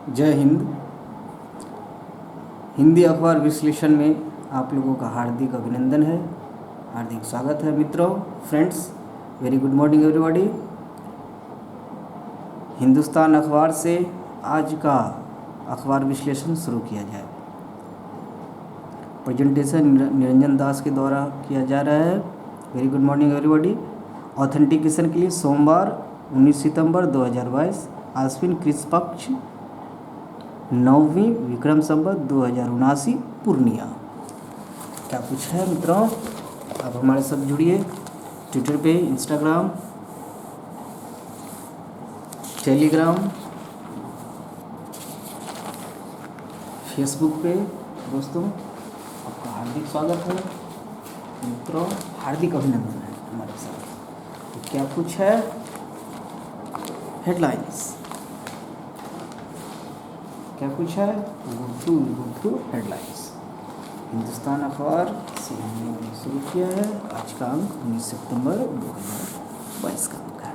जय हिंद। हिंदी अखबार विश्लेषण में आप लोगों का हार्दिक अभिनंदन है, हार्दिक स्वागत है मित्रों, friends. Very good morning everybody. Hindustan अखबार से आज का अखबार विश्लेषण शुरू किया जाए। प्रेजेंटेशन निरंजन दास के द्वारा किया जा रहा है। Very good morning everybody. Authentication के लिए सोमवार 19 सितंबर 2022 आश्विन कृष्ण पक्ष 9वीं विक्रम संवत 2079 पूर्णिया। क्या कुछ है मित्रों, आप हमारे साथ जुड़िए। ट्विटर पे, इंस्टाग्राम, टेलीग्राम, फेसबुक पे दोस्तों आपका हार्दिक स्वागत है मित्रों, हार्दिक अभिनंदन है हमारे साथ। तो क्या कुछ है हेडलाइंस, क्या कुछ है गुड हेडलाइंस। हिंदुस्तान अखबार से हमने शुरू किया है। आज का अंक 19 सितंबर 2022 का अंक है।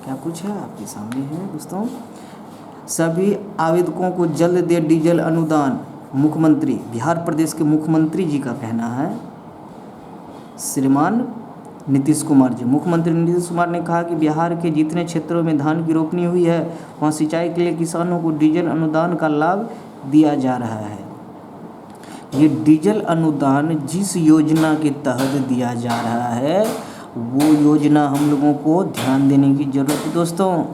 क्या कुछ है आपके सामने है दोस्तों। सभी आवेदकों को जल्द दे डीजल अनुदान, मुख्यमंत्री बिहार प्रदेश के मुख्यमंत्री जी का कहना है। श्रीमान नीतीश कुमार जी, मुख्यमंत्री नीतीश कुमार ने कहा कि बिहार के जितने क्षेत्रों में धान की रोपनी हुई है वहाँ सिंचाई के लिए किसानों को डीजल अनुदान का लाभ दिया जा रहा है। ये डीजल अनुदान जिस योजना के तहत दिया जा रहा है वो योजना हम लोगों को ध्यान देने की ज़रूरत है दोस्तों।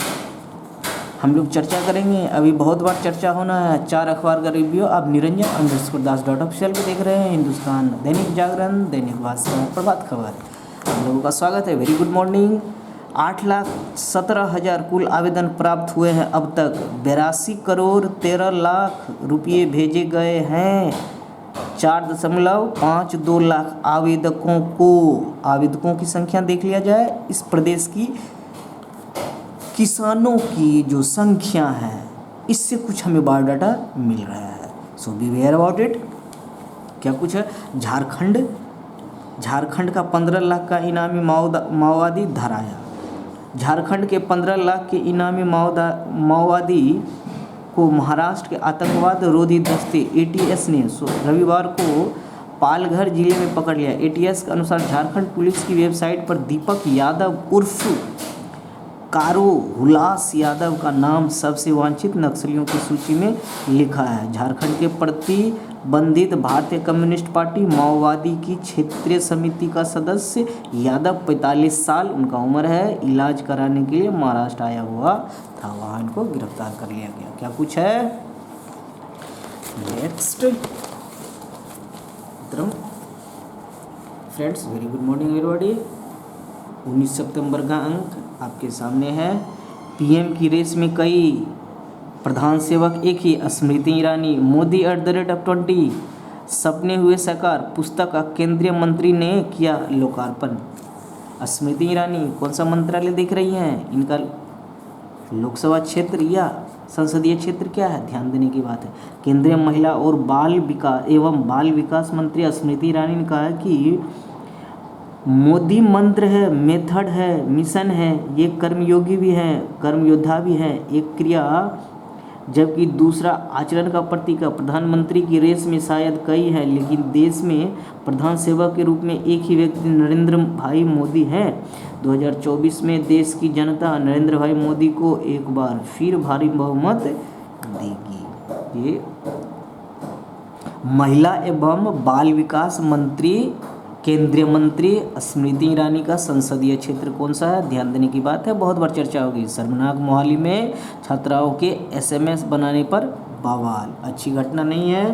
हम लोग चर्चा करेंगे, अभी बहुत बार चर्चा होना है। 4 अखबार का रिव्यू आप niranjan_das.official पे देख रहे हैं। हिंदुस्तान, दैनिक जागरण, दैनिक भास्कर, प्रभात खबर, आप लोगों का स्वागत है। Very good morning. 8,17,000 कुल आवेदन प्राप्त हुए हैं अब तक। 82 करोड़ 13 लाख रुपये भेजे गए हैं। 4.52 लाख आवेदकों की संख्या देख लिया जाए। इस प्रदेश की किसानों की जो संख्या है इससे कुछ हमें बायोडाटा मिल रहा है। सो बी वेयर अबाउट इट। क्या कुछ है। झारखंड का 15 लाख का इनामी माओवादी धराया। झारखंड के 15 लाख के इनामी माओवादी को महाराष्ट्र के आतंकवाद रोधी दस्ते ATS ने रविवार को पालघर जिले में पकड़ लिया। ATS के अनुसार झारखंड पुलिस की वेबसाइट पर दीपक यादव उर्फ कारो हुलास यादव का नाम सबसे वांछित नक्सलियों की सूची में लिखा है। झारखंड के प्रतिबंधित भारतीय कम्युनिस्ट पार्टी माओवादी की क्षेत्रीय समिति का सदस्य यादव 45 साल उनका उम्र है। इलाज कराने के लिए महाराष्ट्र आया हुआ था, वहाँ इनको गिरफ्तार कर लिया गया। क्या कुछ है next friends. Very good morning everybody. 19 सितंबर का अंक आपके सामने है। PM की रेस में कई प्रधान सेवक एक ही, स्मृति ईरानी। मोदी @20 सपने हुए साकार पुस्तक का केंद्रीय मंत्री ने किया लोकार्पण। स्मृति ईरानी कौन सा मंत्रालय देख रही हैं, इनका लोकसभा क्षेत्र या संसदीय क्षेत्र क्या है, ध्यान देने की बात है। केंद्रीय महिला और बाल विकास मंत्री स्मृति ईरानी ने कहा कि मोदी मंत्र है, मेथड है, मिशन है, ये कर्मयोगी भी है, कर्मयोद्धा भी है, एक क्रिया जबकि दूसरा आचरण का प्रतीक है। प्रधानमंत्री की रेस में शायद कई है लेकिन देश में प्रधान सेवक के रूप में एक ही व्यक्ति नरेंद्र भाई मोदी हैं। 2024 में देश की जनता नरेंद्र भाई मोदी को एक बार फिर भारी बहुमत देगी। ये महिला एवं बाल विकास मंत्री केंद्रीय मंत्री स्मृति ईरानी का संसदीय क्षेत्र कौन सा है, ध्यान देने की बात है। बहुत बार चर्चा होगी। शर्मनाक मोहाली में छात्राओं के SMS बनाने पर बवाल, अच्छी घटना नहीं है।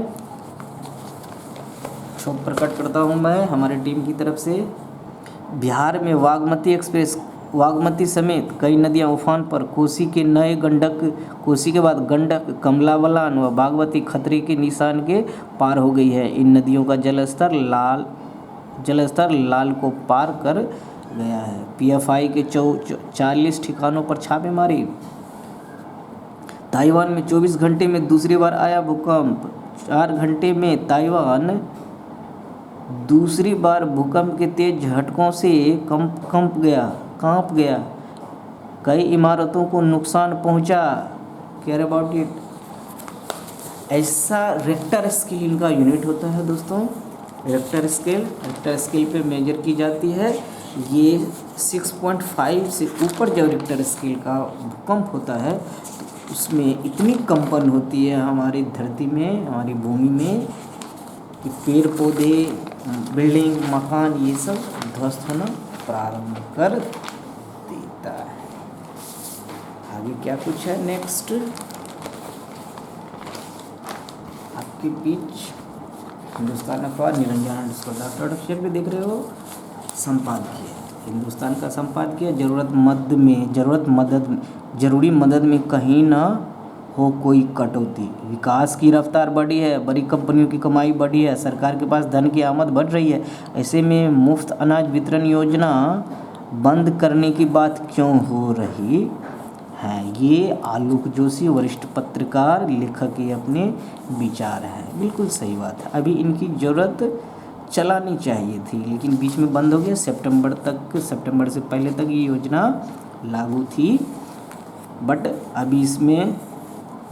क्षोभ प्रकट करता हूं मैं हमारे टीम की तरफ से। बिहार में बागमती समेत कई नदियां उफान पर। कोसी के बाद गंडक, कमला बलान व बागमती खतरे के निशान के पार हो गई है। इन नदियों का जलस्तर लाल को पार कर गया है। PFI के 40 ठिकानों पर छापेमारी। ताइवान में 24 घंटे में दूसरी बार आया भूकंप। 4 घंटे में ताइवान दूसरी बार भूकंप के तेज झटकों से कांप गया। कई इमारतों को नुकसान पहुंचा। Care about it. ऐसा रेक्टर स्केल इनका यूनिट होता है दोस्तों। रेक्टर स्केल पे मेजर की जाती है। ये 6.5 से ऊपर जब रेक्टर स्केल का भूकंप होता है तो उसमें इतनी कंपन होती है हमारी धरती में, हमारी भूमि में, कि पेड़ पौधे, बिल्डिंग, मकान ये सब ध्वस्त होना प्रारंभ कर देता है। आगे क्या कुछ है नेक्स्ट आपके बीच। हिंदुस्तान अखबार निरंजन डॉक्टर अक्षर भी देख रहे हो। संपादकीय हिंदुस्तान का संपादकीय, जरूरी मदद में कहीं न हो कोई कटौती, विकास की रफ्तार बढ़ी है, बड़ी कंपनियों की कमाई बढ़ी है, सरकार के पास धन की आमद बढ़ रही है, ऐसे में मुफ्त अनाज वितरण योजना बंद करने की बात क्यों हो रही है। ये आलोक जोशी वरिष्ठ पत्रकार लेखक ये अपने विचार हैं। बिल्कुल सही बात है। अभी इनकी ज़रूरत चलानी चाहिए थी लेकिन बीच में बंद हो गया। सितंबर से पहले तक ये योजना लागू थी बट अभी इसमें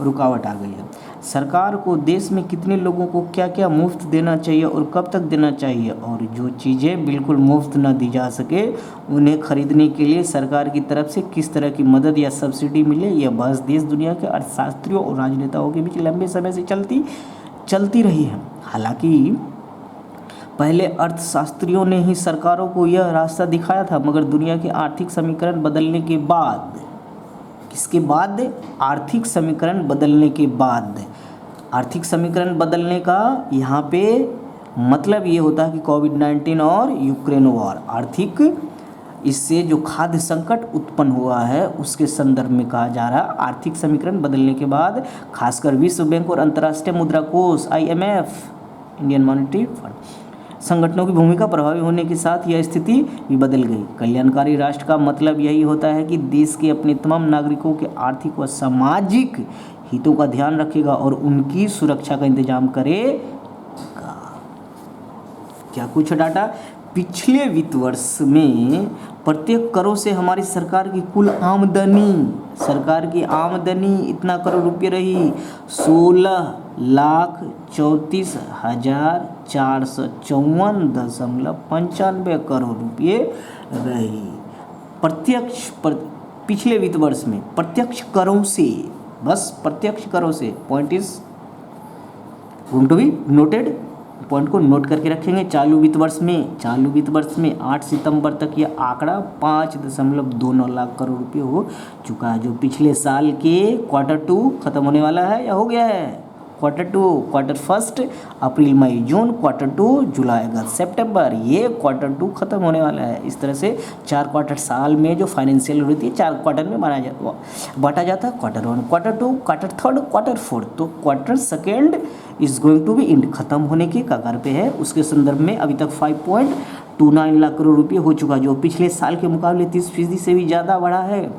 रुकावट आ गई है। सरकार को देश में कितने लोगों को क्या क्या मुफ्त देना चाहिए और कब तक देना चाहिए, और जो चीज़ें बिल्कुल मुफ्त न दी जा सके उन्हें खरीदने के लिए सरकार की तरफ से किस तरह की मदद या सब्सिडी मिले, यह बहस देश दुनिया के अर्थशास्त्रियों और राजनेताओं के बीच लंबे समय से चलती रही है। हालांकि पहले अर्थशास्त्रियों ने ही सरकारों को यह रास्ता दिखाया था, मगर दुनिया के आर्थिक समीकरण बदलने के बाद, किसके बाद? आर्थिक समीकरण बदलने के बाद। आर्थिक समीकरण बदलने का यहाँ पे मतलब ये होता है कि कोविड-19 और यूक्रेन वॉर, आर्थिक इससे जो खाद्य संकट उत्पन्न हुआ है उसके संदर्भ में कहा जा रहा है। आर्थिक समीकरण बदलने के बाद खासकर विश्व बैंक और अंतर्राष्ट्रीय मुद्रा कोष IMF, इंडियन मॉनेटरी फंड संगठनों की भूमिका प्रभावी होने के साथ यह स्थिति भी बदल गई। कल्याणकारी राष्ट्र का मतलब यही होता है कि देश के अपने तमाम नागरिकों के आर्थिक व सामाजिक हितों का ध्यान रखेगा और उनकी सुरक्षा का इंतजाम करेगा। क्या कुछ डाटा? पिछले वित्त वर्ष में प्रत्येक करों से हमारी सरकार की कुल आमदनी इतना करोड़ रुपये रही, 16,34,454.95 करोड़ रुपये रही। पिछले वित्त वर्ष में प्रत्यक्ष करों से, बस प्रत्यक्ष करों से, point is going to be noted, point को नोट करके रखेंगे। चालू वित्त वर्ष में 8 सितंबर तक यह आंकड़ा 5.29 लाख करोड़ रुपये हो चुका है, जो पिछले साल के Q2 खत्म होने वाला है या हो गया है। Q1 अप्रैल मई जून, Q2 जुलाई अगस्त सितंबर, ये Q2 खत्म होने वाला है। इस तरह से 4 क्वार्टर साल में जो फाइनेंशियल होती है 4 क्वार्टर में बांटा जाता है, Q1, Q2, Q3, Q4। तो Q2 is going to be end, खत्म होने के कगार पे है। उसके संदर्भ में अभी तक 5.29 लाख करोड़ रुपये हो चुका, जो पिछले साल के मुकाबले 30% से भी ज़्यादा बढ़ा है।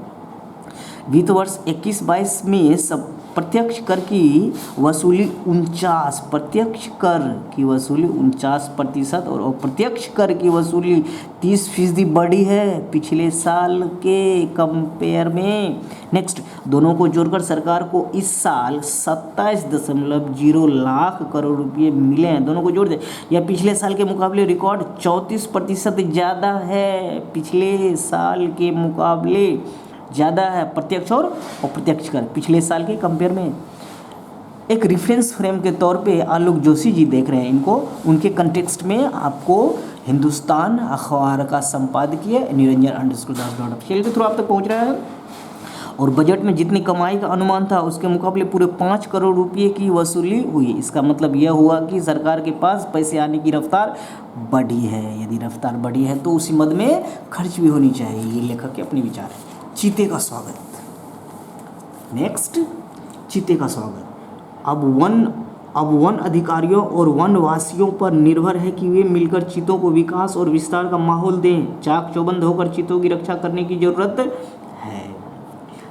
वित्त वर्ष 21-22 में सब प्रत्यक्ष कर की वसूली 49% और अप्रत्यक्ष कर की वसूली 30% बढ़ी है पिछले साल के कंपेयर में। नेक्स्ट, दोनों को जोड़कर सरकार को इस साल 27.0 लाख करोड़ रुपये मिले हैं। दोनों को जोड़ दे, यह पिछले साल के मुकाबले रिकॉर्ड 34% ज़्यादा है, पिछले साल के मुकाबले ज़्यादा है प्रत्यक्ष और अप्रत्यक्ष कर पिछले साल के कंपेयर में। एक रेफरेंस फ्रेम के तौर पे आलोक जोशी जी देख रहे हैं इनको, उनके कंटेक्स्ट में आपको हिंदुस्तान अखबार का संपादकीय niranjan_das.official के थ्रू आप तक पहुँच रहा है। और बजट में जितनी कमाई का अनुमान था उसके मुकाबले पूरे 5 करोड़ रुपये की वसूली हुई। इसका मतलब यह हुआ कि सरकार के पास पैसे आने की रफ्तार बढ़ी है। यदि रफ्तार बढ़ी है तो उसी मद में खर्च भी होनी चाहिए। ये लेखक के अपने विचार है। चीते का स्वागत, नेक्स्ट, चीते का स्वागत। अब वन अधिकारियों और वनवासियों पर निर्भर है कि वे मिलकर चीतों को विकास और विस्तार का माहौल दें। चाक चौबंद होकर चीतों की रक्षा करने की जरूरत है।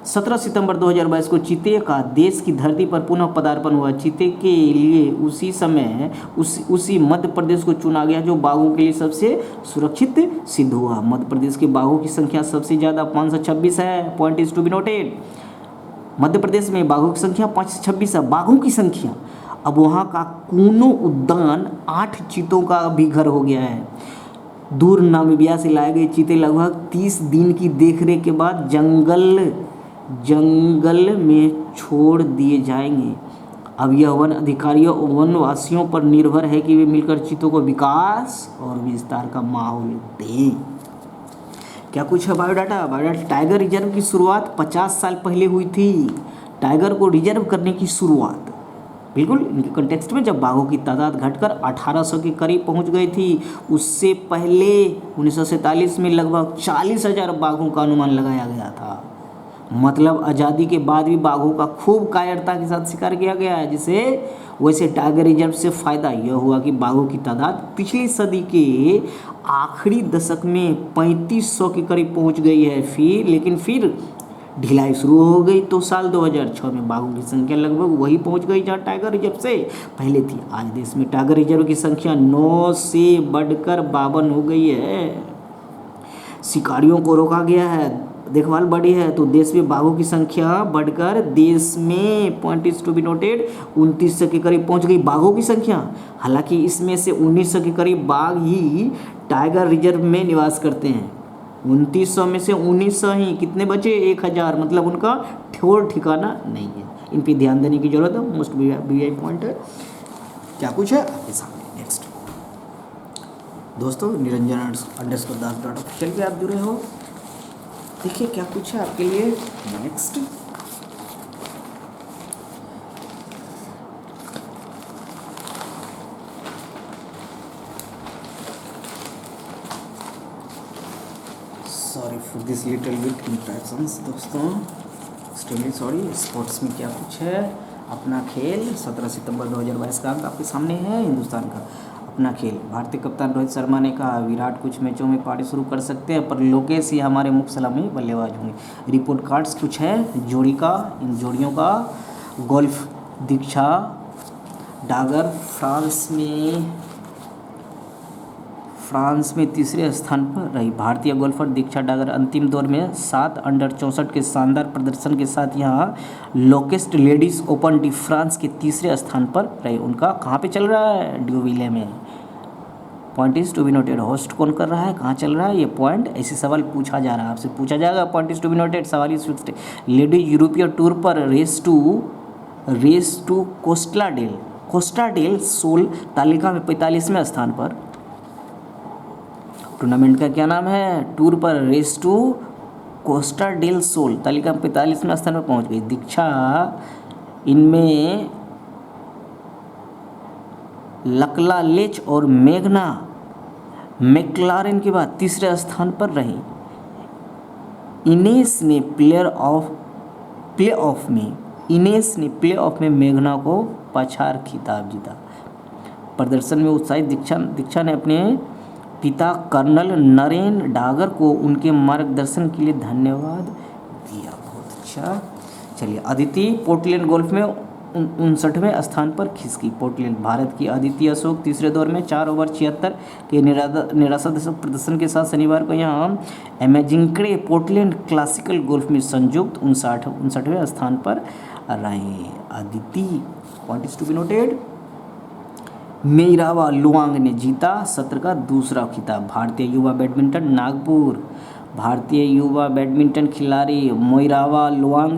17 सितंबर 2022 को चीते का देश की धरती पर पुनः पदार्पण हुआ। चीते के लिए उसी समय उसी मध्य प्रदेश को चुना गया जो बाघों के लिए सबसे सुरक्षित सिद्ध हुआ। मध्य प्रदेश के बाघों की संख्या सबसे ज़्यादा 526 है। Point is to be noted. Madhya Pradesh में बाघों की संख्या 5 से 26 है, बाघों की संख्या। अब वहाँ का कूनो उद्यान 8 चीतों का भी घर हो गया है। दूर नामीबिया से लाए गए चीते लगभग 30 दिन की देखरेख के बाद जंगल में छोड़ दिए जाएंगे। अब यह वन अधिकारियों और वनवासियों पर निर्भर है कि वे मिलकर चीतों को विकास और विस्तार का माहौल दें। क्या कुछ है बायोडाटा? टाइगर रिजर्व की शुरुआत 50 साल पहले हुई थी। टाइगर को रिजर्व करने की शुरुआत बिल्कुल इनके कंटेक्स्ट में जब बाघों की तादाद घटकर 1800 के करीब पहुंच गई थी। उससे पहले 1947 में लगभग 40,000 बाघों का अनुमान लगाया गया था। मतलब आज़ादी के बाद भी बाघों का खूब कायरता के साथ शिकार किया गया है। जिसे वैसे टाइगर रिजर्व से फ़ायदा यह हुआ कि बाघों की तादाद पिछली सदी के आखिरी दशक में 3500 के करीब पहुंच गई है। फिर ढिलाई शुरू हो गई तो साल 2006 में बाघों की संख्या लगभग वही पहुंच गई जहां टाइगर रिजर्व से पहले थी। आज देश में टाइगर रिजर्व की संख्या 9 से बढ़कर 52 हो गई है। शिकारियों को रोका गया है, देखभाल बढ़ी है, तो देश में बाघों की संख्या बढ़कर देश में point is to be noted 2900 के करीब पहुंच गई बाघों की संख्या। हालांकि इसमें से 1900 के करीब बाघ ही टाइगर रिजर्व में निवास करते हैं। 2900 में से 1900 ही कितने बचे? 1000। मतलब उनका ठोर ठिकाना नहीं है। इन पर ध्यान देने की जरूरत है, मोस्ट वी पॉइंट है। क्या कुछ है आपके सामने नेक्स्ट दोस्तों, निरंजन अंडरस्कोर दास डॉट ऑफिशियल पे आप जुड़े हो। देखिए क्या कुछ है आपके लिए next. Sorry for this little bit interactions दोस्तों, एक्सट्रीमली सॉरी। स्पोर्ट्स में क्या कुछ है? अपना खेल 17 सितंबर 2022 का अंक आपके सामने है। हिंदुस्तान का अपना खेल, भारतीय कप्तान रोहित शर्मा ने कहा विराट कुछ मैचों में पारी शुरू कर सकते हैं पर लोकेश ही हमारे मुख्य सलामी बल्लेबाज होंगे। रिपोर्ट कार्ड्स कुछ है जोड़ी का, इन जोड़ियों का। गोल्फ दीक्षा डागर फ्रांस में तीसरे स्थान पर रही। भारतीय गोल्फर दीक्षा डागर अंतिम दौर में 7 अंडर 64 के शानदार प्रदर्शन के साथ यहाँ लोकेस्ट लेडीज़ ओपन डी फ्रांस के तीसरे स्थान पर रही। उनका कहाँ पे चल रहा है? ड्यूविले में। Point is to be noted. Host कौन कर रहा है, कहाँ चल रहा है ये पॉइंट? ऐसे सवाल पूछा जा रहा है, आपसे पूछा जाएगा। Point is to be noted. सवाल इज फिक्स्ड। लेडीज यूरोपीय टूर पर race to Costa del Sol तालिका में 45वें स्थान पर। टूर्नामेंट का क्या नाम है? टूर पर race to Costa del Sol तालिका में 45वें स्थान पर पहुंच गई। दीक्षा इनमें लकला लेच और मेघना मैक्लारेन के बाद तीसरे स्थान पर रही। इनेस ने प्ले ऑफ में मेघना को पछाड़ खिताब जीता। प्रदर्शन में उत्साहित दीक्षा ने अपने पिता कर्नल नरेन डागर को उनके मार्गदर्शन के लिए धन्यवाद दिया। बहुत अच्छा। चलिए, अदिति पोर्टलैंड गोल्फ में 59वें स्थान पर खिसकी। पोर्टलैंड भारत की अदिति अशोक तीसरे दौर में 4 ओवर 76 के निराशाजनक प्रदर्शन के साथ शनिवार को यहाँ अमेजिंग्रे पोर्टलैंड क्लासिकल गोल्फ में संयुक्त 59वें स्थान पर रहे। Aditi point is to be noted. Meiraba Luwang ने जीता सत्र का दूसरा खिताब। भारतीय युवा बैडमिंटन नागपुर। भारतीय युवा बैडमिंटन खिलाड़ी मोइरावा लुआंग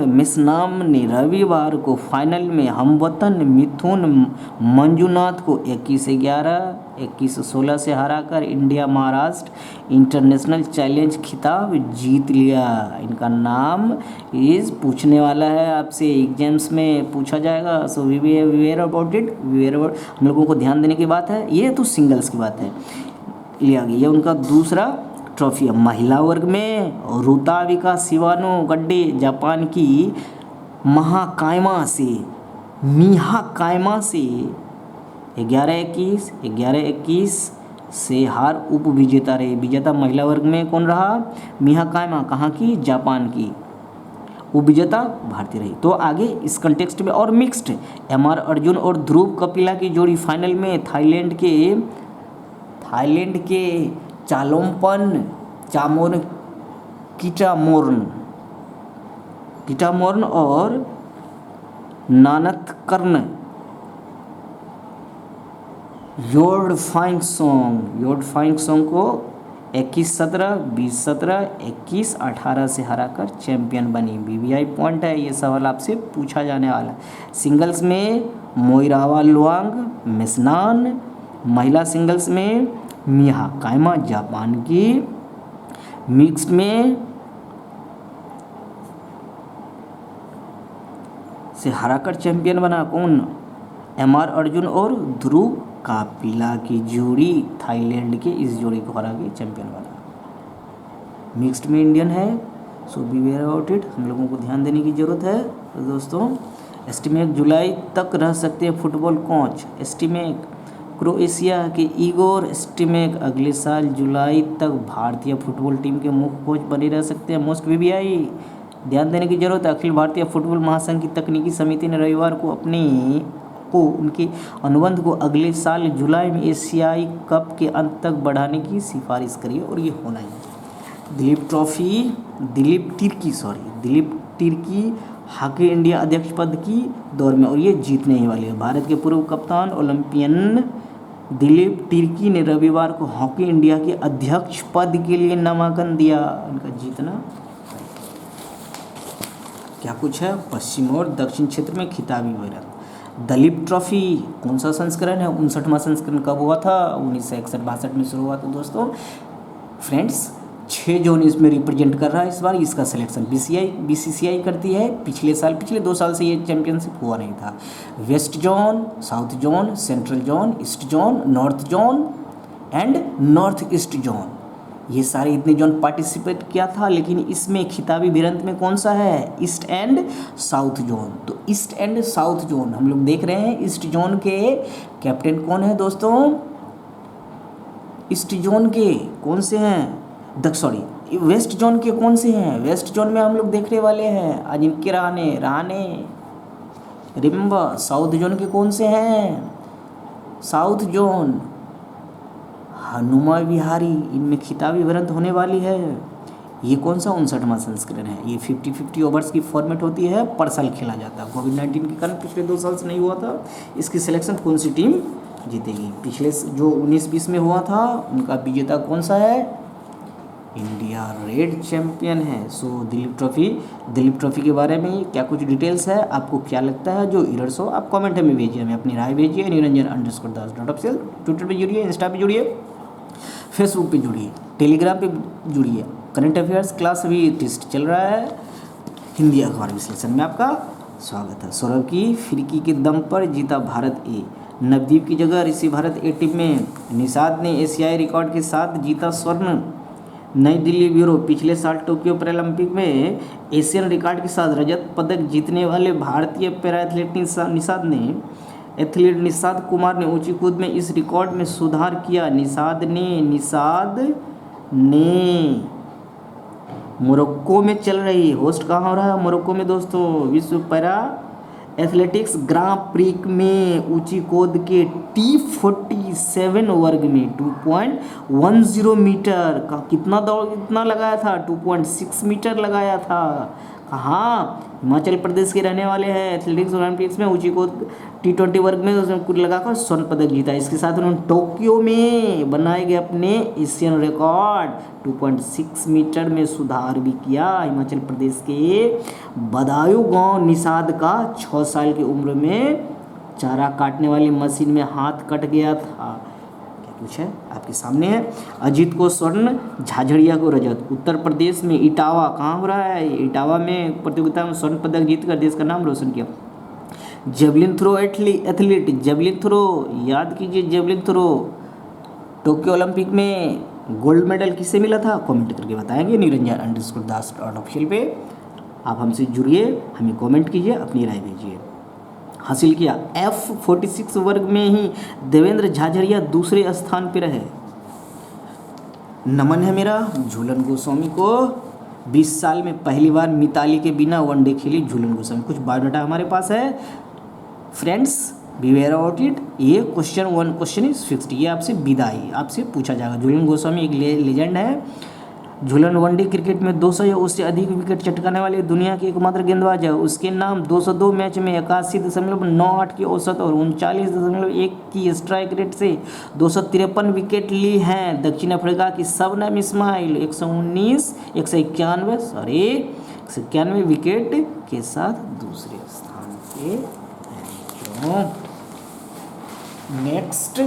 मेसनाम ने रविवार को फाइनल में हमवतन मिथुन मंजुनाथ को 21-11, 21-16 से हराकर इंडिया महाराष्ट्र इंटरनेशनल चैलेंज खिताब जीत लिया। इनका नाम पूछने वाला है आपसे, एग्जाम्स में पूछा जाएगा। सो वी अबाउट इट, हम लोगों को ध्यान देने की बात है। ये तो सिंगल्स की बात है, लिया गया। ये उनका दूसरा ट्रॉफी है। महिला वर्ग में रुताविका शिवानो गड्डे जापान की मिहा कायमा से 11-21 से हार उप विजेता रहे। विजेता महिला वर्ग में कौन रहा? मिहा कायमा। कहाँ की? जापान की। उप विजेता भारतीय रही। तो आगे इस कंटेक्स्ट में और मिक्स्ड एमआर अर्जुन और ध्रुव कपिला की जोड़ी फाइनल में थाईलैंड के कीटामोर्न और नानतकर्न योर्डफाइंगसोंग को 21-17, 20-17, 21-18 से हराकर चैंपियन बनी। BBI पॉइंट है, ये सवाल आपसे पूछा जाने वाला है। सिंगल्स में मोइरावा लुआंग मेसनान, महिला सिंगल्स में मिहा काइमा जापान की, मिक्स्ड में से हराकर चैंपियन बना कौन? MR अर्जुन और ध्रुव कापिला की जोड़ी, थाईलैंड के इस जोड़ी को हरा के चैंपियन बना। मिक्स्ड में इंडियन है, सो बी वेयर अबाउट इट, हम लोगों को ध्यान देने की ज़रूरत है। तो दोस्तों एस्टिमेक जुलाई तक रह सकते हैं फुटबॉल कोच। एस्टिमेक क्रोएशिया के इगोर एस्टिमेक अगले साल जुलाई तक भारतीय फुटबॉल टीम के मुख्य कोच बने रह सकते हैं। मोस्ट BBI ध्यान देने की जरूरत है। अखिल भारतीय फुटबॉल महासंघ की तकनीकी समिति ने रविवार को उनके अनुबंध को अगले साल जुलाई में एशियाई कप के अंत तक बढ़ाने की सिफारिश करी है और ये होना ही है। दिलीप तिर्की हॉकी इंडिया अध्यक्ष पद की दौर में और ये जीतने ही वाले हैं। भारत के पूर्व कप्तान ओलंपियन दिलीप तिर्की ने रविवार को हॉकी इंडिया के अध्यक्ष पद के लिए नामांकन दिया। उनका जीतना क्या कुछ है? पश्चिम और दक्षिण क्षेत्र में खिताबी वैराग। दलीप ट्रॉफी कौन सा संस्करण है? 59वां संस्करण कब हुआ था? 1961-62 में शुरू हुआ था। दोस्तों फ्रेंड्स 6 जोन इसमें रिप्रेजेंट कर रहा है। इस बार इसका सिलेक्शन BCCI करती है। पिछले 2 साल से ये चैंपियनशिप हुआ नहीं था। West zone, south zone, central zone, east zone, north zone and north east zone, ये सारे इतने जोन पार्टिसिपेट किया था। लेकिन इसमें खिताबी भिड़ंत में कौन सा है? East and south zone. तो ईस्ट एंड साउथ जोन हम लोग देख रहे हैं। ईस्ट जोन के कैप्टन कौन है दोस्तों? ईस्ट जोन के कौन से हैं? वेस्ट जोन के कौन से हैं? वेस्ट जोन में हम लोग देखने वाले हैं Ajinkya Rahane. Remember south zone के कौन से हैं? साउथ जोन हनुमा विहारी, इनमें खिताबी भिड़ंत होने वाली है। ये कौन सा 59वां संस्करण है? ये 50-50 ओवर्स की फॉर्मेट होती है, पर साल खेला जाता है। कोविड-19 के कारण पिछले 2 साल से नहीं हुआ था। इसकी सिलेक्शन कौन सी टीम जीतेगी? पिछले जो 19-20 में हुआ था उनका विजेता कौन सा है? इंडिया रेड चैंपियन है। सो दिलीप ट्रॉफी के बारे में क्या कुछ डिटेल्स है? आपको क्या लगता है? जो इरर्स हो आप कमेंट में भेजिए, हमें अपनी राय भेजिए। niranjan_das.official ट्विटर पे जुड़िए, इंस्टा पे जुड़िए, फेसबुक पे जुड़िए, टेलीग्राम पे जुड़िए। करंट अफेयर्स क्लास अभी टेस्ट चल रहा है, हिंदी अखबार विश्लेषण में आपका स्वागत है। सौरभ की फिरकी के दम पर जीता भारत ए। नवदीप की जगह ऋषि भारत ए टीम में। निषाद ने एशियाई रिकॉर्ड के साथ जीता स्वर्ण। नई दिल्ली ब्यूरो पिछले साल टोक्यो पैरालंपिक में एशियन रिकॉर्ड के साथ रजत पदक जीतने वाले भारतीय पैरा एथलीट निषाद कुमार ने ऊंची कूद में इस रिकॉर्ड में सुधार किया। निषाद ने मोरक्को में चल रही, होस्ट कहाँ हो रहा है? मोरक्को में दोस्तों, विश्व पैरा एथलेटिक्स ग्रां प्रिक में ऊंची कूद के T47 वर्ग में 2.10 मीटर का कितना लगाया था? 2.6 मीटर लगाया था। कहाँ? हिमाचल प्रदेश के रहने वाले हैं। एथलेटिक्स ओलंपिक्स में ऊंची कूद T20 वर्ग में उसने कुल लगाकर स्वर्ण पदक जीता। इसके साथ उन्होंने टोक्यो में बनाए गए अपने एशियन रिकॉर्ड 2.6 मीटर में सुधार भी किया। हिमाचल प्रदेश के बदायूं गांव निषाद का 6 साल की उम्र में चारा काटने वाली मशीन में हाथ कट गया था। क्या कुछ है आपके सामने है? अजीत को स्वर्ण, झाझड़िया को रजत। उत्तर प्रदेश में इटावा, कहाँ हो रहा है? इटावा में प्रतियोगिता में स्वर्ण पदक जीतकर देश का नाम रोशन किया। Javelin throw athlete, javelin throw याद कीजिए, जेवलिन थ्रो टोक्यो ओलंपिक में गोल्ड मेडल किसे मिला था? कमेंट करके बताएंगे niranjan_das.official पे। आप हमसे जुड़िए, हमें कमेंट कीजिए, अपनी राय भेजिए। हासिल किया F46 वर्ग में ही देवेंद्र झाझड़िया दूसरे स्थान पर रहे। नमन है मेरा झूलन गोस्वामी को। 20 साल में पहली बार मिताली के बिना वनडे खेली झूलन गोस्वामी। कुछ बायोडाटा हमारे पास है फ्रेंड्स, बीवेयर अबाउट इट। ये क्वेश्चन इज फिक्स्ड, ये आपसे विदाई आपसे पूछा जाएगा। झूलन गोस्वामी एक लेजेंड है। झूलन वनडे क्रिकेट में 200 या उससे अधिक विकेट चटकाने वाले दुनिया के एकमात्र गेंदबाज है। उसके नाम 202 मैच में 81.98 की औसत और 39.1 की स्ट्राइक रेट से 253 विकेट ली हैं। दक्षिण अफ्रीका की शबनम इस्माइल 191 विकेट के साथ दूसरे स्थान पे हैं। नेक्स्ट,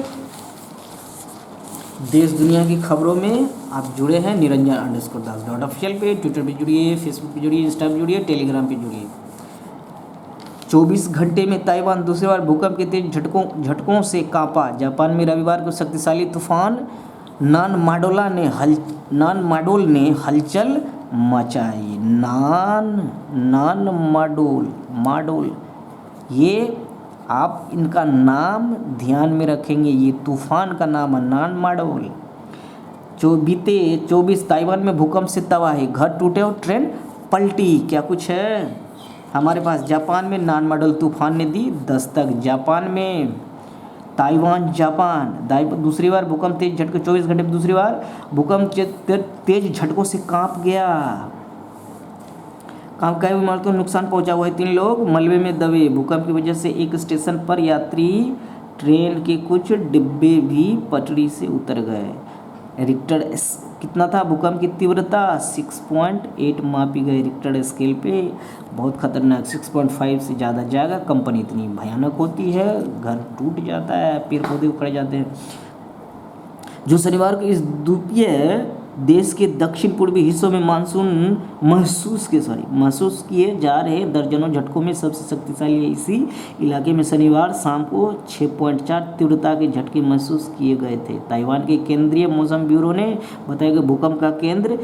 देश दुनिया की खबरों में आप जुड़े हैं निरंजन_दास ऑफिशियल पे, ट्विटर पे जुड़िए, फेसबुक पे जुड़िए, इंस्टा पे जुड़िए, टेलीग्राम पे जुड़िए। 24 घंटे में ताइवान दूसरी बार भूकंप के तेज झटकों से कांपा। जापान में रविवार को शक्तिशाली तूफान नान ने हलचल मचाई। माडोल, ये आप इनका नाम ध्यान में रखेंगे, ये तूफान का नाम है नान माडोल। बीते 24 ताइवान में भूकंप से तबाही, घर टूटे और ट्रेन पलटी। क्या कुछ है हमारे पास। जापान में नान माडोल तूफान ने दी दस्तक। जापान में जापान दूसरी बार भूकंप तेज झटके, 24 घंटे में दूसरी बार भूकंप तेज झटकों से कांप गया। कई इमारतों को नुकसान पहुंचा हुआ है। 3 लोग मलबे में दबे। भूकंप की वजह से एक स्टेशन पर यात्री ट्रेन के कुछ डिब्बे भी पटरी से उतर गए। रिक्टर कितना था भूकंप की तीव्रता, 6.8 मापी गई रिक्टर स्केल पे। बहुत खतरनाक, 6.5 से ज़्यादा जाएगा कंपनी इतनी भयानक होती है। घर टूट जाता है, पेड़ पौधे उखड़ जाते हैं। जो शनिवार को इस द्वीपीय देश के दक्षिण पूर्वी हिस्सों में मानसून महसूस किए जा रहे दर्जनों झटकों में सबसे शक्तिशाली है। इसी इलाके में शनिवार शाम को 6.4 तीव्रता के झटके महसूस किए गए थे। ताइवान के केंद्रीय मौसम ब्यूरो ने बताया कि भूकंप का केंद्र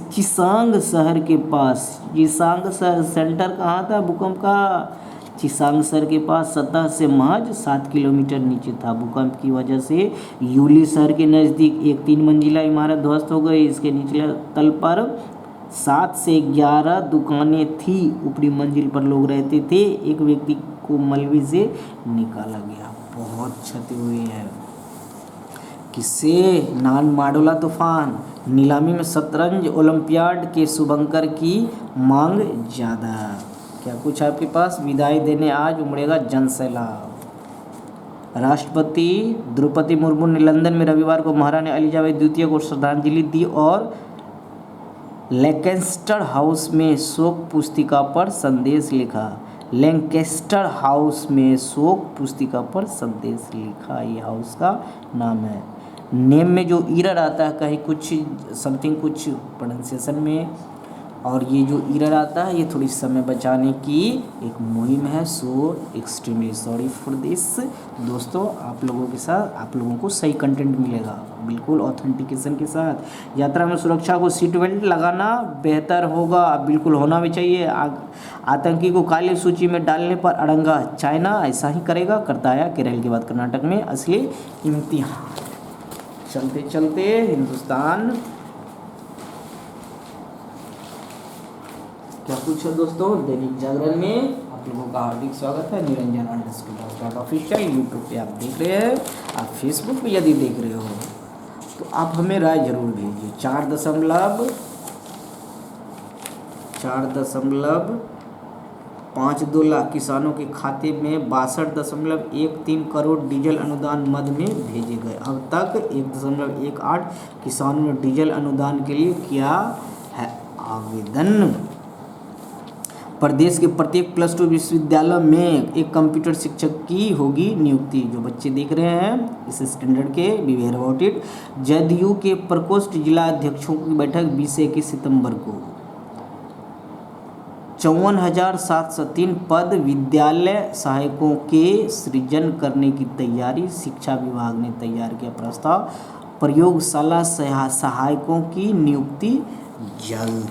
चिसांग शहर के पास। चिसांग शहर सेंटर कहाँ था भूकंप का? चिसांग शहर के पास सतह से महज 7 किलोमीटर नीचे था। भूकंप की वजह से यूली शहर के नज़दीक एक 3 मंजिला इमारत ध्वस्त हो गई। इसके निचले तल पर 7 से 11 दुकानें थी। ऊपरी मंजिल पर लोग रहते थे। एक व्यक्ति को मलबे से निकाला गया। बहुत क्षति हुई है। किससे? नान माडोला तूफान। नीलामी में शतरंज ओलंपियाड के शुभंकर की मांग ज़्यादा। क्या कुछ आपके पास। विदाई देने आज उमड़ेगा जनसैलाब। राष्ट्रपति द्रौपदी मुर्मू ने लंदन में रविवार को महारानी एलिजाबेथ द्वितीय को श्रद्धांजलि दी और लैंकेस्टर हाउस में शोक पुस्तिका पर संदेश लिखा। लैंकेस्टर हाउस में शोक पुस्तिका पर संदेश लिखा, ये हाउस का नाम है। नेम में जो ईरर आता है कहीं कुछ समथिंग कुछ प्रोनाउंसिएशन में, और ये जो ईरर आता है ये थोड़ी समय बचाने की एक मुहिम है। सो एक्सट्रीमली सॉरी फॉर दिस। दोस्तों आप लोगों को सही कंटेंट मिलेगा बिल्कुल ऑथेंटिकेशन के साथ। यात्रा में सुरक्षा को सीट बेल्ट लगाना बेहतर होगा, बिल्कुल होना भी चाहिए। आतंकी को काली सूची में डालने पर अड़ंगा। चाइना ऐसा ही करता है केरल के बाद कर्नाटक में असली इम्तिहान। चलते चलते हिंदुस्तान क्या कुछ है दोस्तों। दैनिक जागरण में आप लोगों का हार्दिक स्वागत है। निरंजन ऑफिशियल यूट्यूब पे आप देख रहे हैं। आप फेसबुक पे यदि देख रहे हो तो आप हमें राय जरूर भेजिए। 4.52 लाख किसानों के खाते में 62.13 करोड़ डीजल अनुदान मद में भेजे गए। अब तक 1.18 किसानों ने डीजल अनुदान के लिए किया है आवेदन। प्रदेश के प्रत्येक +2 विश्वविद्यालय में एक कंप्यूटर शिक्षक की होगी नियुक्ति। जो बच्चे देख रहे हैं इस स्टैंडर्ड के बिवेयर अबाउट इट। जदयू के प्रकोष्ठ जिला अध्यक्षों की बैठक 20-21 सितंबर को। 54,703 पद विद्यालय सहायकों के सृजन करने की तैयारी। शिक्षा विभाग ने तैयार किया प्रस्ताव। प्रयोगशाला सहायकों की नियुक्ति जल्द।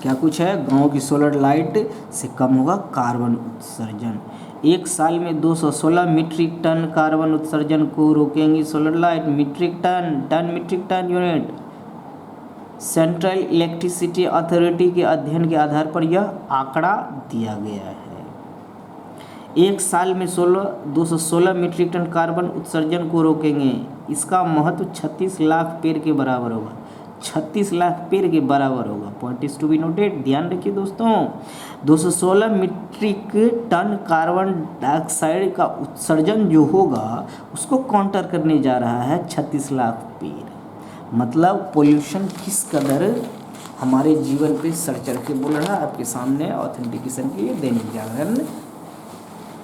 क्या कुछ है। गांव की सोलर लाइट से कम होगा कार्बन उत्सर्जन। एक साल में 216 मीट्रिक टन कार्बन उत्सर्जन को रोकेंगी solar light. Metric ton unit. Central Electricity Authority के अध्ययन के आधार पर यह आंकड़ा दिया गया है। एक साल में 216 मीट्रिक टन कार्बन उत्सर्जन को रोकेंगे। इसका महत्व 36 लाख पेड़ के बराबर होगा। 36 लाख पेड़ के बराबर होगा। Point is to be noted, ध्यान रखिए दोस्तों। 216 मीट्रिक टन कार्बन डाइऑक्साइड का उत्सर्जन जो होगा उसको काउंटर करने जा रहा है 36 लाख पेड़। मतलब पोल्यूशन किस कदर हमारे जीवन पे सर चढ़ के बोल रहा है आपके सामने ऑथेंटिकेशन के लिए दैनिक जागरण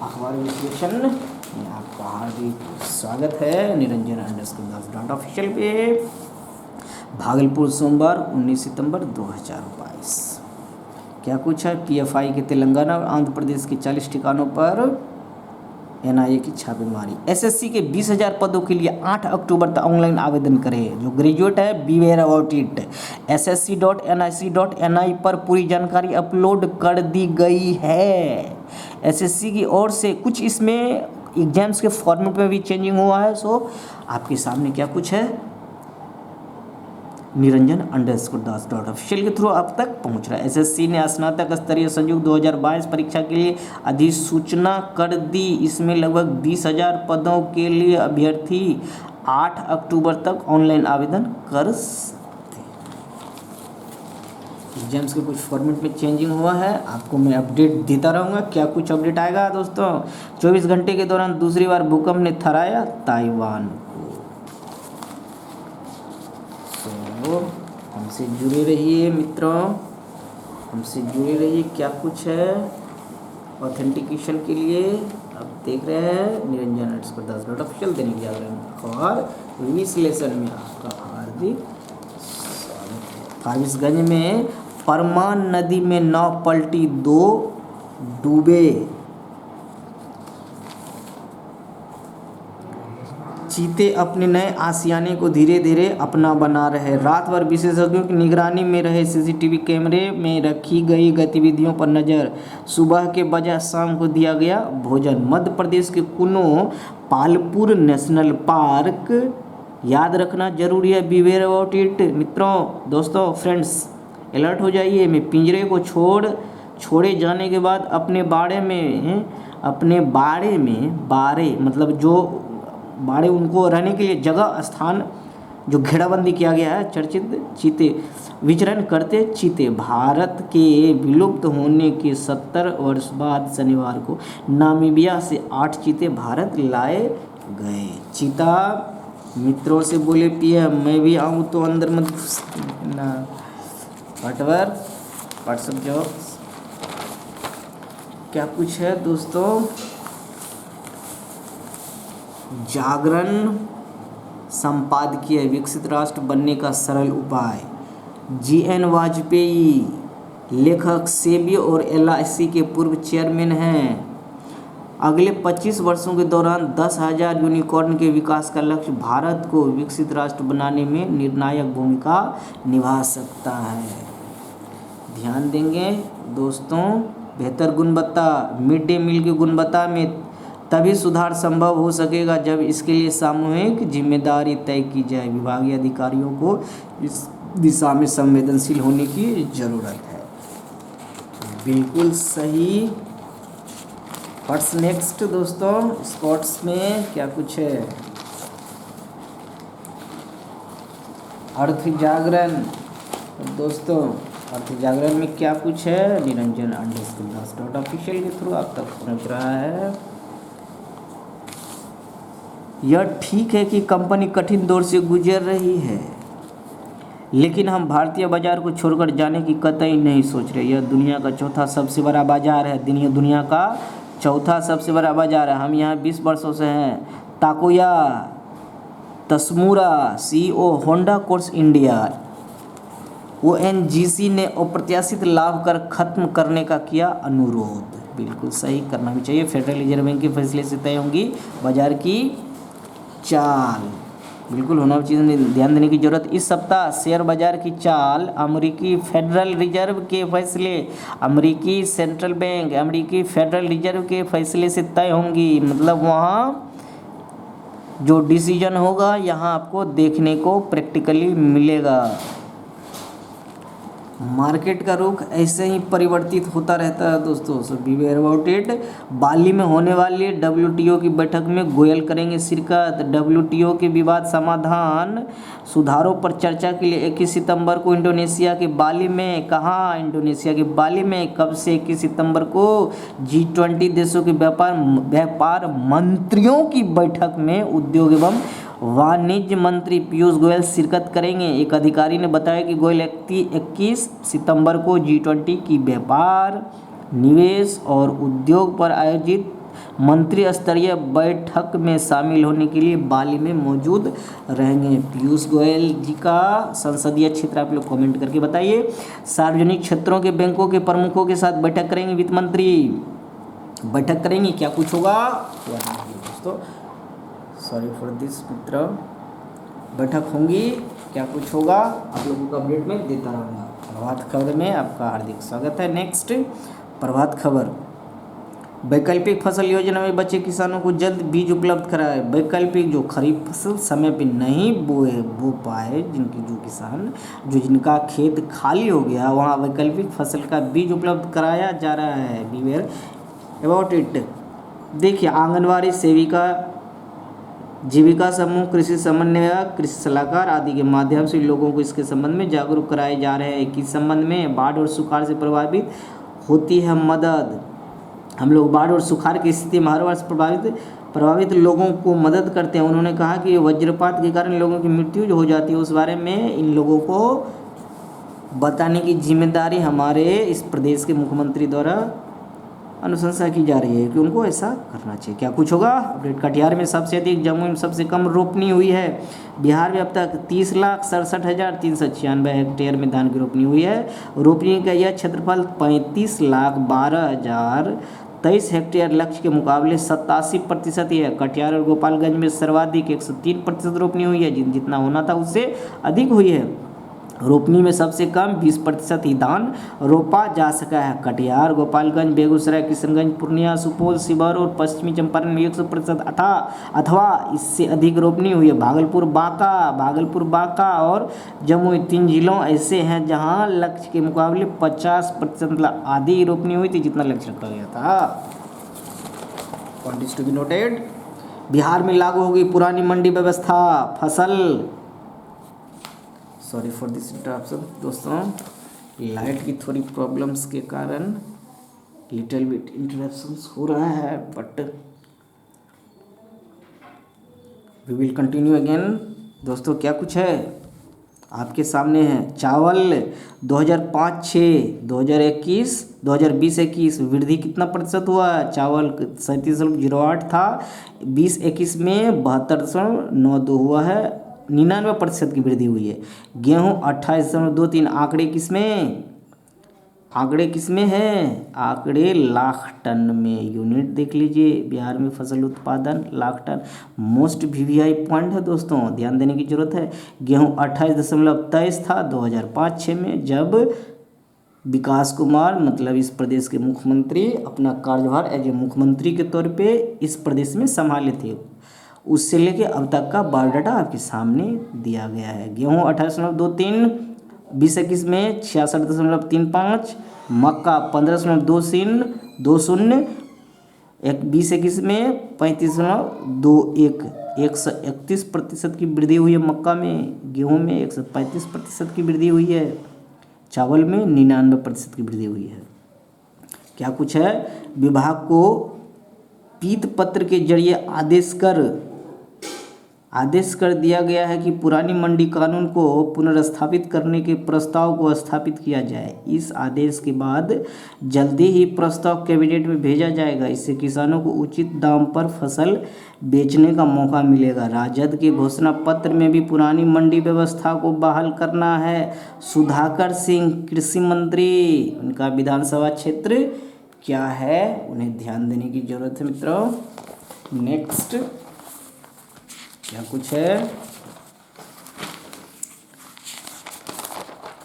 अखबार विश्लेषण में आपका हार्दिक स्वागत है। निरंजन _ ऑफिशियल पे भागलपुर सोमवार 19 सितंबर 2022। क्या कुछ है? PFI के तेलंगाना और आंध्र प्रदेश के 40 ठिकानों पर NIA की छापेमारी। SSC के 20,000 पदों के लिए 8 अक्टूबर तक ऑनलाइन आवेदन करें। जो ग्रेजुएट है बीवेयर अबाउट इट। ssc.nic.ni पर पूरी जानकारी अपलोड कर दी गई है SSC की ओर से। कुछ इसमें एग्जाम्स के फॉर्मेट में भी चेंजिंग हुआ है। सो आपके सामने क्या कुछ है, निरंजन _ ऑफिशियल के थ्रू आप तक पहुंच रहा है। SSC ने स्नातक स्तरीय संयुक्त 2022 परीक्षा के लिए अधिसूचना कर दी। इसमें लगभग 20,000 पदों के लिए अभ्यर्थी 8 अक्टूबर तक ऑनलाइन आवेदन कर सकते हैं। एग्जाम्स के कुछ फॉर्मेट में चेंजिंग हुआ है, आपको मैं अपडेट देता रहूँगा। क्या कुछ अपडेट आएगा दोस्तों? 24 घंटे के दौरान दूसरी बार भूकंप ने थराया ताइवान को। तो हमसे जुड़े रहिए मित्रों, हमसे जुड़े रहिए। क्या कुछ है ऑथेंटिकेशन के लिए आप देख रहे हैं निरंजन _ ऑफिशियल दैनिक जागरण अखबार विश्लेषण में आपका हार्दिक स्वागत है। फारबिसगंज में परमान नदी में नाव पलटी, 2 डूबे। चीते अपने नए आशियाने को धीरे धीरे अपना बना रहे। रात भर विशेषज्ञों की निगरानी में रहे CCTV कैमरे में रखी गई गतिविधियों पर नज़र। सुबह के बजाय शाम को दिया गया भोजन। मध्य प्रदेश के कुनो पालपुर नेशनल पार्क, याद रखना जरूरी है, बीवेयर अबाउट इट। मित्रों, दोस्तों, फ्रेंड्स, अलर्ट हो जाइए। मैं पिंजरे को छोड़े जाने के बाद अपने बाड़े मतलब जो बाड़े उनको रहने के लिए जगह स्थान जो घेराबंदी किया गया है, चर्चित चीते विचरण करते चीते। भारत के विलुप्त होने के 70 वर्ष बाद शनिवार को नामीबिया से 8 चीते भारत लाए गए। चीता मित्रों से बोले PM मैं भी आऊँ तो अंदर मत ना। व्हाट्सएप जॉब्स क्या कुछ है दोस्तों? जागरण संपादकीय विकसित राष्ट्र बनने का सरल उपाय। GN वाजपेयी लेखक, सेबी और LIC के पूर्व चेयरमैन हैं। अगले 25 वर्षों के दौरान 10,000 यूनिकॉर्न के विकास का लक्ष्य भारत को विकसित राष्ट्र बनाने में निर्णायक भूमिका निभा सकता है। ध्यान देंगे दोस्तों, बेहतर गुणवत्ता, मिड डे मील की गुणवत्ता में तभी सुधार संभव हो सकेगा जब इसके लिए सामूहिक जिम्मेदारी तय की जाए। विभागीय अधिकारियों को इस दिशा में संवेदनशील होने की जरूरत है। बिल्कुल सही। व्हाट्स नेक्स्ट दोस्तों? स्पोर्ट्स में क्या कुछ है? अर्थ जागरण दोस्तों, अर्थ जागरण में क्या कुछ है? निरंजन _ ऑफिशियल के थ्रू आप तक पहुंच रहा है। यह ठीक है कि कंपनी कठिन दौर से गुजर रही है, लेकिन हम भारतीय बाजार को छोड़कर जाने की कतई नहीं सोच रहे। यह दुनिया का चौथा सबसे बड़ा बाजार है। दुनिया का चौथा सबसे बड़ा बाजार है। हम यहाँ 20 वर्षों से हैं। Takuya Tsumura, CEO Honda Cars India, ONGC ने अप्रत्याशित लाभ कर खत्म करने का किया अनुरोध। बिल्कुल सही, करना भी चाहिए। फेडरल रिजर्व बैंक के फैसले से तय होंगी बाजार की चाल। बिल्कुल होना चाहिए, ध्यान देने की जरूरत। इस सप्ताह शेयर बाजार की चाल अमेरिकी फेडरल रिजर्व के फैसले, अमेरिकी सेंट्रल बैंक, अमेरिकी फेडरल रिजर्व के फैसले से तय होंगी। मतलब वहाँ जो डिसीजन होगा यहाँ आपको देखने को प्रैक्टिकली मिलेगा। मार्केट का रुख ऐसे ही परिवर्तित होता रहता है दोस्तों। सो बी वेयर अबाउट इट। बाली में होने वाली WTO की बैठक में गोयल करेंगे शिरकत। WTO के विवाद समाधान सुधारों पर चर्चा के लिए 21 सितंबर को इंडोनेशिया के बाली में, कहाँ, इंडोनेशिया के बाली में, कब से 21 सितंबर को G20 देशों के व्यापार मंत्रियों की बैठक में उद्योग एवं वाणिज्य मंत्री पीयूष गोयल शिरकत करेंगे। एक अधिकारी ने बताया कि गोयल 21 सितंबर को G20 की व्यापार, निवेश और उद्योग पर आयोजित मंत्री स्तरीय बैठक में शामिल होने के लिए बाली में मौजूद रहेंगे। पीयूष गोयल जी का संसदीय क्षेत्र आप लोग कमेंट करके बताइए। सार्वजनिक क्षेत्रों के बैंकों के प्रमुखों के साथ बैठक करेंगे वित्त मंत्री। बैठक करेंगे, क्या कुछ होगा दोस्तों, सॉरी फॉर दिस मित्र, बैठक होंगी, क्या कुछ होगा, आप लोगों को अपडेट में देता रहूँगा। प्रभात खबर में आपका हार्दिक स्वागत है। नेक्स्ट प्रभात खबर, वैकल्पिक फसल योजना में बचे किसानों को जल्द बीज उपलब्ध कराए। वैकल्पिक जो खरीफ फसल समय पे नहीं बो पाए, जो किसान जिनका खेत खाली हो गया, वहाँ वैकल्पिक फसल का बीज उपलब्ध कराया जा रहा है। Be aware about it. देखिए, आंगनवाड़ी सेविका, जीविका समूह, कृषि समन्वयक, कृषि सलाहकार आदि के माध्यम से लोगों को इसके संबंध में जागरूक कराए जा रहे हैं। किस संबंध में? बाढ़ और सुखाड़ से प्रभावित होती है मदद। हम लोग बाढ़ और सुखाड़ की स्थिति में हर वर्ष प्रभावित लोगों को मदद करते हैं। उन्होंने कहा कि वज्रपात के कारण लोगों की मृत्यु जो हो जाती है, उस बारे में इन लोगों को बताने की जिम्मेदारी हमारे इस प्रदेश के मुख्यमंत्री द्वारा अनुशंसा की जा रही है कि उनको ऐसा करना चाहिए। क्या कुछ होगा अपडेट। कटिहार में सबसे अधिक, जम्मू में सबसे कम रोपनी हुई है। बिहार में अब तक 30,67,396 हेक्टेयर में धान की रोपनी हुई है। रोपनी का यह क्षेत्रफल 35,12,023 हेक्टेयर लक्ष्य के मुकाबले 87% है। कटिहार और गोपालगंज में सर्वाधिक 103% रोपनी हुई है, जितना होना था उससे अधिक हुई है। रोपनी में सबसे कम 20% ही धान रोपा जा सका है। कटिहार, गोपालगंज, बेगूसराय, किशनगंज, पूर्णिया, सुपौल, शिवहर और पश्चिमी चंपारण में 100% अथवा इससे अधिक रोपनी हुई है। भागलपुर, बांका और जमुई 3 जिलों ऐसे हैं जहां लक्ष्य के मुकाबले 50% मतलब आधी रोपनी हुई थी जितना लक्ष्य रखा गया था। Point is to be noted. Bihar में लागू होगी पुरानी मंडी व्यवस्था। फसल, सॉरी फॉर दिस इंटरप्शन दोस्तों, लाइट की थोड़ी प्रॉब्लम्स के कारण लिटिल बिट इंटरप्शंस हो रहा है, but we will continue again. दोस्तों क्या कुछ है आपके सामने है। चावल 2005-06, 2020-21 वृद्धि कितना प्रतिशत हुआ? चावल 37.08 था, 20-21 में 72.92 हुआ है, 99% की वृद्धि हुई है। गेहूँ 28.23। आंकड़े किसमें हैं? आंकड़े लाख टन में। यूनिट देख लीजिए, बिहार में फसल उत्पादन lakh ton most VVI point है दोस्तों, ध्यान देने की जरूरत है। गेहूँ 28.23 था 2005-06 में, जब विकास कुमार मतलब इस प्रदेश के मुख्यमंत्री अपना कार्यभार एज ए मुख्यमंत्री के तौर पे इस प्रदेश में संभाले थे। उससे लेके अब तक का बायोडाटा आपके सामने दिया गया है। गेहूँ 28.23, 20-21 में 66.35, मक्का 15.20, 20-21 में 35.21, 131% की वृद्धि हुई है मक्का में। गेहूँ में 135% की वृद्धि हुई है। चावल में 99% की वृद्धि हुई है। क्या कुछ है? विभाग को पीत पत्र के जरिए आदेश कर दिया गया है कि पुरानी मंडी कानून को पुनर्स्थापित करने के प्रस्ताव को स्थापित किया जाए। इस आदेश के बाद जल्दी ही प्रस्ताव कैबिनेट में भेजा जाएगा। इससे किसानों को उचित दाम पर फसल बेचने का मौका मिलेगा। राजद के घोषणा पत्र में भी पुरानी मंडी व्यवस्था को बहाल करना है। सुधाकर सिंह कृषि मंत्री, उनका विधानसभा क्षेत्र क्या है, उन्हें ध्यान देने की जरूरत है मित्रों। नेक्स्ट क्या कुछ है?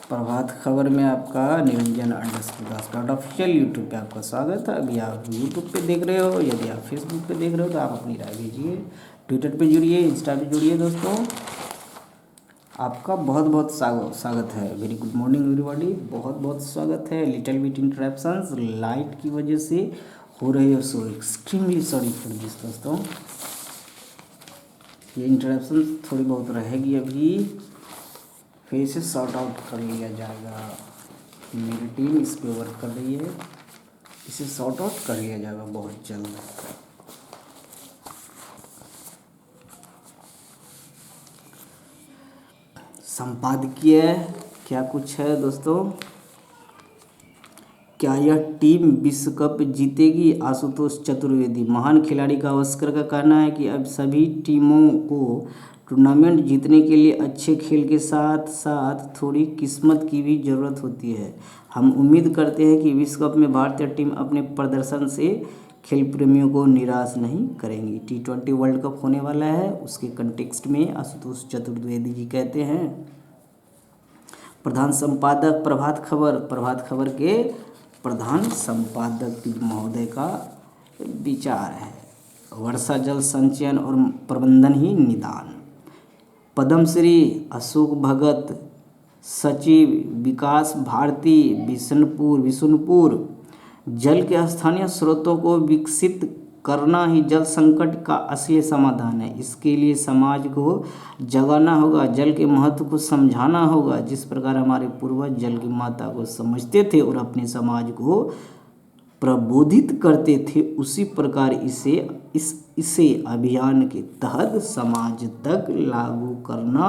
प्रभात खबर में आपका निरंजन _ ऑफिशियल यूट्यूब पे आपका स्वागत है। अभी आप यूट्यूब पे देख रहे हो, यदि आप फेसबुक पे देख रहे हो तो आप अपनी राय भेजिए। ट्विटर पे जुड़िए, इंस्टा पे जुड़िए दोस्तों। आपका बहुत बहुत स्वागत है। वेरी गुड मॉर्निंग एवरीबॉडी, बहुत बहुत स्वागत है। लिटिल बिट इंटरप्शंस लाइट की वजह से हो रही है, सो एक्सट्रीमली सॉरी फॉर दिस दोस्तों। ये इंटरप्शन थोड़ी बहुत रहेगी, अभी फिर इसे सॉर्ट आउट कर लिया जाएगा। मेरी टीम इस पे वर्क कर रही है, इसे सॉर्ट आउट कर लिया जाएगा बहुत जल्द। संपादकीय क्या कुछ है दोस्तों? क्या यह टीम विश्व कप जीतेगी? आशुतोष चतुर्वेदी। महान खिलाड़ी गावस्कर का कहना है कि अब सभी टीमों को टूर्नामेंट जीतने के लिए अच्छे खेल के साथ साथ थोड़ी किस्मत की भी ज़रूरत होती है। हम उम्मीद करते हैं कि विश्व कप में भारतीय टीम अपने प्रदर्शन से खेल प्रेमियों को निराश नहीं करेंगी। T20 वर्ल्ड कप होने वाला है, उसके कंटेक्स्ट में आशुतोष चतुर्वेदी जी कहते हैं। प्रधान संपादक प्रभात खबर के प्रधान संपादक महोदय का विचार है, वर्षा जल संचयन और प्रबंधन ही निदान। पद्मश्री अशोक भगत, सचिव विकास भारती विशुनपुर। जल के स्थानीय स्रोतों को विकसित करना ही जल संकट का असली समाधान है। इसके लिए समाज को जगाना होगा, जल के महत्व को समझाना होगा। जिस प्रकार हमारे पूर्वज जल की माता को समझते थे और अपने समाज को प्रबोधित करते थे, उसी प्रकार इसे अभियान के तहत समाज तक लागू करना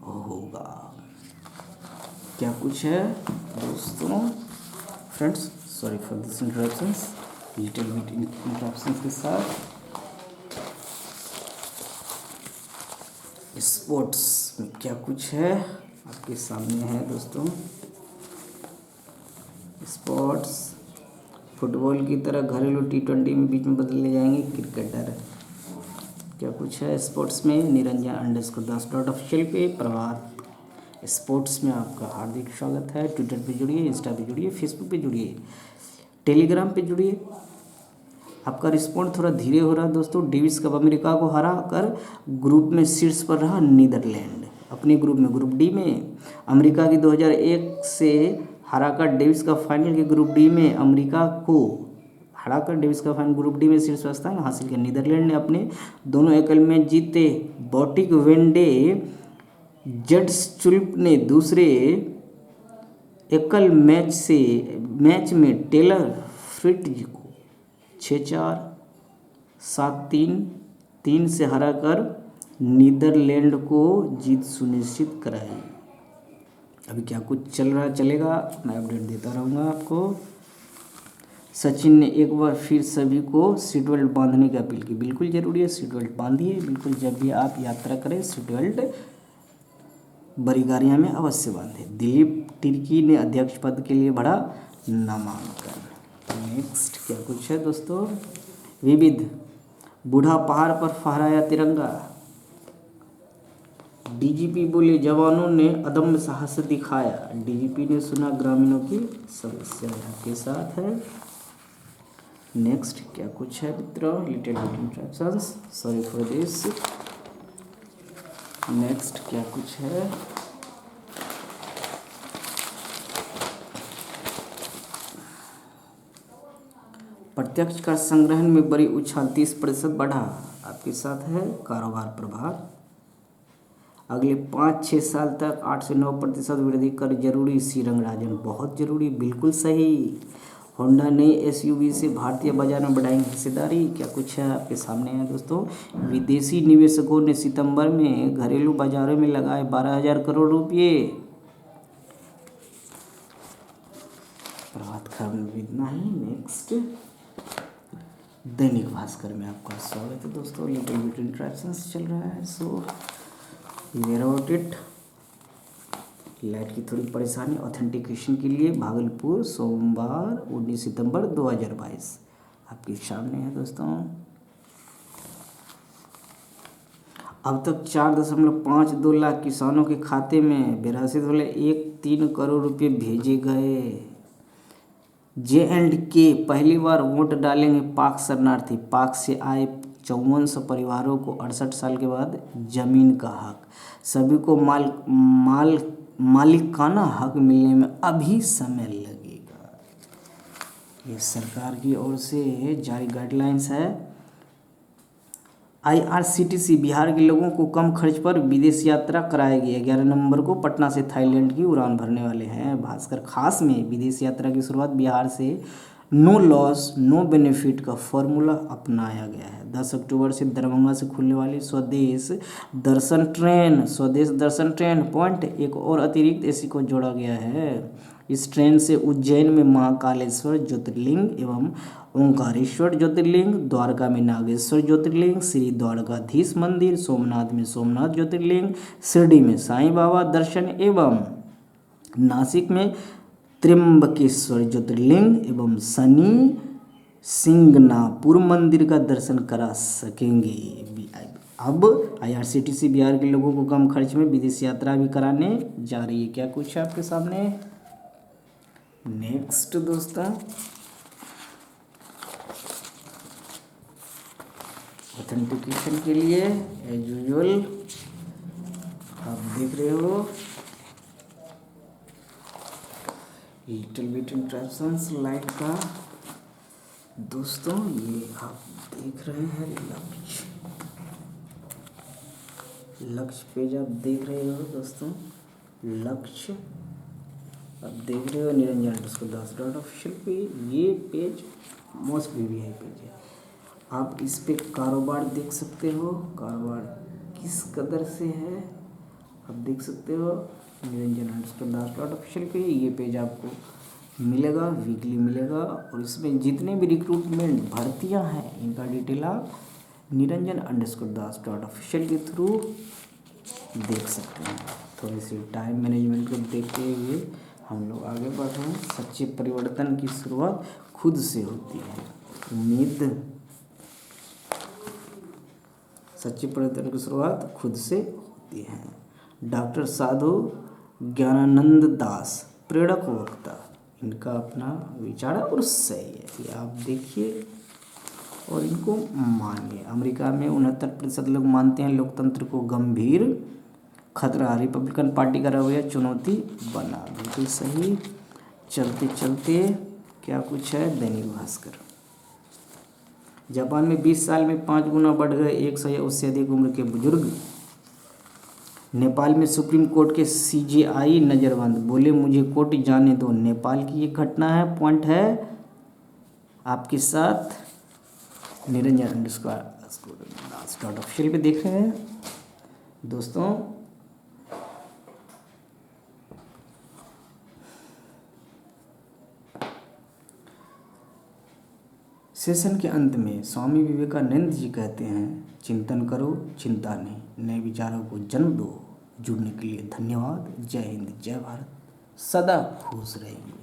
होगा। क्या कुछ है दोस्तों? Friends, sorry for this interruptions, little bit interruptions के साथ स्पोर्ट्स में क्या कुछ है आपके सामने है दोस्तों। स्पोर्ट्स फुटबॉल की तरह घरेलू T20 में बीच में बदले जाएंगे क्रिकेटर। क्या कुछ है स्पोर्ट्स में? निरंजन _10 ऑफिशियल पे प्रभात स्पोर्ट्स में आपका हार्दिक स्वागत है। ट्विटर पे जुड़िए, इंस्टा पे जुड़िए, फेसबुक पे जुड़िए, टेलीग्राम पे जुड़िए। आपका रिस्पॉन्ड थोड़ा धीरे हो रहा है दोस्तों। डेविस कप अमेरिका को हरा कर ग्रुप में शीर्ष पर रहा नीदरलैंड। अपने ग्रुप में ग्रुप डी में अमेरिका की 2001 से हराकर डेविस कप फाइनल के ग्रुप डी में अमेरिका को हराकर Davis cup final group D में शीर्ष स्थान हासिल किया। नीदरलैंड ने अपने दोनों एकल मैच जीते। बॉटिक वेंडे जट्सचुल्प ने दूसरे एकल मैच में टेलर फ्रिट्ज को 6-4, 7-3 से हराकर नीदरलैंड को जीत सुनिश्चित कराई। अभी क्या कुछ चलेगा, मैं अपडेट देता रहूँगा आपको। सचिन ने एक बार फिर सभी को सीट बेल्ट बांधने की अपील की। बिल्कुल ज़रूरी है, सीट बेल्ट बांधिए। बिल्कुल जब भी आप यात्रा करें सीट बेल्ट बड़ी गाड़ियों में अवश्य बांधे। दिलीप तिर्की ने अध्यक्ष पद के लिए भरा नामांकन। नेक्स्ट क्या कुछ है दोस्तों? विविध बूढ़ा पहाड़ पर फहराया तिरंगा। डीजीपी बोले जवानों ने अदम्य साहस दिखाया। डीजीपी ने सुना ग्रामीणों की समस्या के साथ है। नेक्स्ट क्या कुछ है मित्रों? Little bit interruptions, sorry for this. Next क्या कुछ है? प्रत्यक्ष कर संग्रहण में बड़ी उछाल 30% बढ़ा। आपके साथ है कारोबार प्रभाग। अगले 5-6 साल तक 8 से 9% वृद्धि कर जरूरी। सी रंगराजन बहुत जरूरी, बिल्कुल सही। होंडा नई एसयूवी से भारतीय बाजार में बढ़ाएंगे हिस्सेदारी। क्या कुछ है आपके सामने है दोस्तों? विदेशी निवेशकों ने सितंबर में घरेलू बाजारों में लगाए 12,000 करोड़ रुपये। प्रभात खबर में इतना ही। नेक्स्ट दैनिक भास्कर में आपका स्वागत है दोस्तों। लिटिल बिट इंटरप्शंस चल रहा है, so aware about it. Light की थोड़ी परेशानी ऑथेंटिकेशन के लिए भागलपुर सोमवार 19 सितंबर 2022 आपके सामने है दोस्तों। अब तक 4.52 लाख किसानों के खाते में 82.13 करोड़ रुपये भेजे गए। J&K पहली बार वोट डालेंगे पाक शरणार्थी। पाक से आए 5400 परिवारों को 68 साल के बाद जमीन का हक, सभी को मालिकाना हक मिलने में अभी समय लगेगा। ये सरकार की ओर से जारी गाइडलाइंस है। IRCTC बिहार के लोगों को कम खर्च पर विदेश यात्रा कराएगी। 11 नवंबर को पटना से थाईलैंड की उड़ान भरने वाले हैं। भास्कर खास में विदेश यात्रा की शुरुआत बिहार से नो लॉस नो बेनिफिट का फॉर्मूला अपनाया गया है। 10 अक्टूबर से दरभंगा से खुलने वाली स्वदेश दर्शन ट्रेन पॉइंट एक और अतिरिक्त एसी को जोड़ा गया है। इस ट्रेन से उज्जैन में महाकालेश्वर ज्योतिर्लिंग एवं ओंकारेश्वर ज्योतिर्लिंग, द्वारका में नागेश्वर ज्योतिर्लिंग, श्री द्वारकाधीश मंदिर, सोमनाथ में सोमनाथ ज्योतिर्लिंग, शिरडी में साईं बाबा दर्शन एवं नासिक में त्र्यंबकेश्वर ज्योतिर्लिंग एवं शनि सिंगनापुर मंदिर का दर्शन करा सकेंगे। अब IRCTC बिहार के लोगों को कम खर्च में विदेश यात्रा भी कराने जा रही है। क्या कुछ है आपके सामने? नेक्स्ट दोस्तों, ऑथेंटिकेशन के लिए एज यूजुअल आप देख रहे हो लिटिल बिट इंट्रैक्शन स्लाइड का। दोस्तों ये आप देख रहे हैं लक्ष्य पेज आप देख रहे हो दोस्तों, लक्ष्य आप देख रहे हो niranjan_das.official पे। ये पेज मोस्ट VVI पेज है। आप इस पे कारोबार देख सकते हो, कारोबार किस कदर से है आप देख सकते हो niranjan_das.official पे। ये पेज आपको मिलेगा, वीकली मिलेगा, और इसमें जितने भी रिक्रूटमेंट भर्तियां हैं इनका डिटेल आप niranjan_das.official के थ्रू देख सकते हैं। थोड़ी सी टाइम मैनेजमेंट को देखते हुए हम लोग आगे बढ़ रहे हैं। सच्चे परिवर्तन की शुरुआत खुद से होती है। सच्चे परिवर्तन की शुरुआत खुद से होती है। डॉक्टर साधु ज्ञानानंद दास, प्रेरक वक्ता, इनका अपना विचार और सही है, ये आप देखिए और इनको मानिए। अमेरिका में 69% लोग मानते हैं लोकतंत्र को गंभीर खतरा, रिपब्लिकन पार्टी का रवैया चुनौती बना। बिल्कुल सही। चलते चलते क्या कुछ है दैनिक भास्कर। जापान में 20 साल में 5 गुना बढ़ गए 100 या उससे अधिक उम्र के बुजुर्ग। नेपाल में सुप्रीम कोर्ट के CJI नज़रबंद, बोले मुझे कोर्ट जाने दो। नेपाल की ये घटना है, पॉइंट है आपके साथ niranjan_das.official पे देख रहे हैं दोस्तों। सेशन के अंत में स्वामी विवेकानंद जी कहते हैं, चिंतन करो, चिंता नहीं, नए विचारों को जन्म दो। जुड़ने के लिए धन्यवाद। जय हिंद, जय भारत, सदा खुश रहिए।